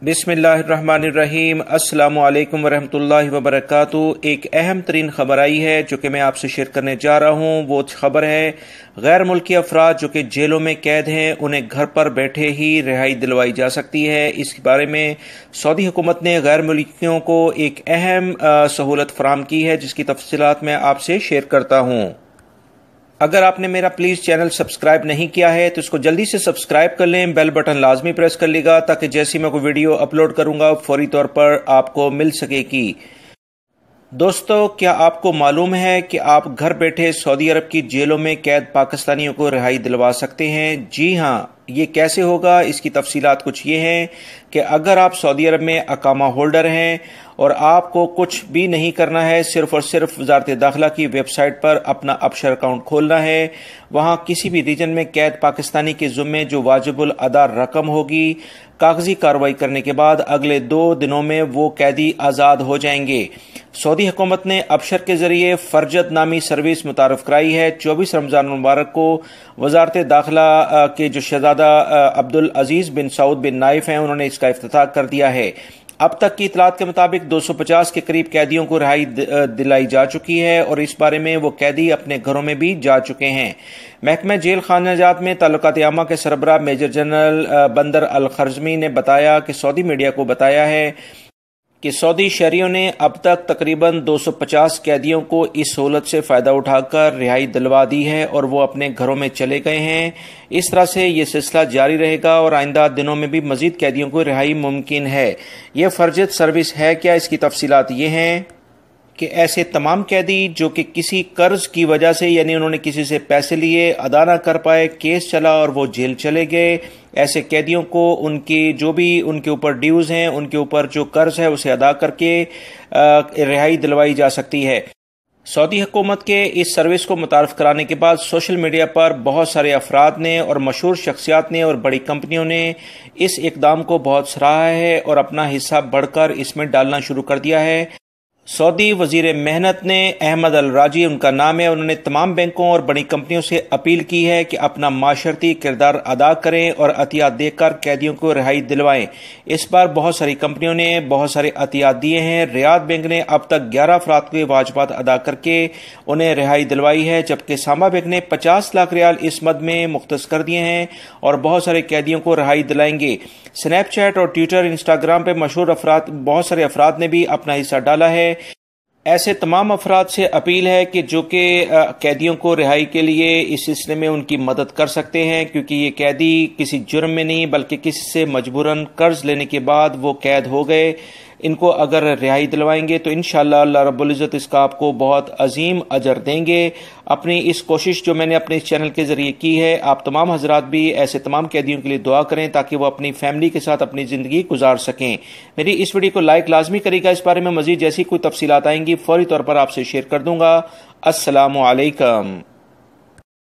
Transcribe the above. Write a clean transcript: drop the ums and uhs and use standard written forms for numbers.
بسم اللہ الرحمن الرحیم۔ السلام علیکم ورحمۃ اللہ وبرکاتہ۔ ایک اہم ترین خبر آئی ہے جو کہ میں آپ سے شیئر کرنے جا رہا ہوں۔ وہ خبر ہے غیر ملکی افراد جو کہ جیلوں میں قید ہیں انہیں گھر پر بیٹھے ہی رہائی دلوائی جا سکتی ہے۔ اس کے بارے میں سعودی حکومت نے غیر ملکیوں کو ایک اہم سہولت فراہم کی ہے جس کی تفصیلات میں آپ سے شیئر کرتا ہوں۔ اگر آپ نے میرا پلیز چینل سبسکرائب نہیں کیا ہے تو اس کو جلدی سے سبسکرائب کر لیں، بیل بٹن لازمی پریس کر لے گا تاکہ جیسی میں کوئی ویڈیو اپلوڈ کروں گا فوری طور پر آپ کو مل سکے گی۔ دوستو، کیا آپ کو معلوم ہے کہ آپ گھر بیٹھے سعودی عرب کی جیلوں میں قید پاکستانیوں کو رہائی دلوا سکتے ہیں؟ جی ہاں، یہ کیسے ہوگا؟ اس کی تفصیلات کچھ یہ ہیں کہ اگر آپ سعودی عرب میں اقامہ ہولڈر ہیں اور آپ کو کچھ بھی نہیں کرنا ہے، صرف اور صرف وزارت داخلہ کی ویب سائٹ پر اپنا ابشر اکاؤنٹ کھولنا ہے، وہاں کسی بھی ریجن میں قید پاکستانی کے ذمے جو واجب الادا رقم ہوگی، کاغذی کارروائی کرنے کے بعد اگلے 2 دنوں میں وہ قیدی آزاد ہو جائیں گے۔ سعودی حکومت نے ابشر کے ذریعے فرجت نامی سروس متعارف کرائی ہے۔ 24 رمضان المبارک کو وزارت داخلہ کے جو شہزادہ عبدالعزیز بن سعود بن نائف ہیں انہوں نے اس کا افتتاح کر دیا ہے۔ اب تک کی اطلاعات کے مطابق 250 کے قریب قیدیوں کو رہائی دلائی جا چکی ہے اور اس بارے میں وہ قیدی اپنے گھروں میں بھی جا چکے ہیں۔ محکمہ جیل خانہ جات میں تعلقات عامہ کے سربراہ میجر جنرل بندر الخرزمی نے بتایا کہ سعودی میڈیا کو بتایا ہے کہ سعودی شہریوں نے اب تک تقریباً 250 قیدیوں کو اس سہولت سے فائدہ اٹھا کر رہائی دلوا دی ہے اور وہ اپنے گھروں میں چلے گئے ہیں۔ اس طرح سے یہ سلسلہ جاری رہے گا اور آئندہ دنوں میں بھی مزید قیدیوں کو رہائی ممکن ہے۔ یہ فرجت سروس ہے کیا؟ اس کی تفصیلات یہ ہیں کہ ایسے تمام قیدی جو کہ کسی قرض کی وجہ سے، یعنی انہوں نے کسی سے پیسے لیے، ادا نہ کر پائے، کیس چلا اور وہ جیل چلے گئے، ایسے قیدیوں کو ان کی جو بھی ان کے اوپر ڈیوز ہیں، ان کے اوپر جو قرض ہے اسے ادا کر کے رہائی دلوائی جا سکتی ہے۔ سعودی حکومت کے اس سروس کو متعارف کرانے کے بعد سوشل میڈیا پر بہت سارے افراد نے اور مشہور شخصیات نے اور بڑی کمپنیوں نے اس اقدام کو بہت سراہا ہے اور اپنا حصہ بڑھ کر اس میں ڈالنا شروع کر دیا ہے۔ سعودی وزیر محنت نے احمد الراجی ان کا نام ہے، انہوں نے تمام بینکوں اور بڑی کمپنیوں سے اپیل کی ہے کہ اپنا معاشرتی کردار ادا کریں اور عطیات دے کر قیدیوں کو رہائی دلوائیں۔ اس بار بہت ساری کمپنیوں نے بہت سارے عطیات دیے ہیں۔ ریاض بینک نے اب تک 11 افراد کے واجبات ادا کر کے انہیں رہائی دلوائی ہے، جبکہ سامبا بینک نے 50 لاکھ ریال اس مد میں مختص کر دیے ہیں اور بہت سارے قیدیوں کو رہائی دلائیں گے۔ سنیپ چیٹ اور ٹویٹر، انسٹاگرام پہ مشہور بہت سارے افراد نے بھی اپنا حصہ ڈالا ہے۔ ایسے تمام افراد سے اپیل ہے کہ جو کہ قیدیوں کو رہائی کے لیے اس سلسلے میں ان کی مدد کر سکتے ہیں، کیونکہ یہ قیدی کسی جرم میں نہیں بلکہ کسی سے مجبوراً قرض لینے کے بعد وہ قید ہو گئے، ان کو اگر رہائی دلوائیں گے تو انشاءاللہ اللہ رب العزت اس کا آپ کو بہت عظیم اجر دیں گے۔ اپنی اس کوشش جو میں نے اپنے اس چینل کے ذریعے کی ہے، آپ تمام حضرات بھی ایسے تمام قیدیوں کے لیے دعا کریں تاکہ وہ اپنی فیملی کے ساتھ اپنی زندگی گزار سکیں۔ میری اس ویڈیو کو لائک لازمی کرے گا۔ اس بارے میں مزید جیسی کوئی تفصیلات آئیں گی فوری طور پر آپ سے شیئر کر دوں گا۔ السلام علیکم۔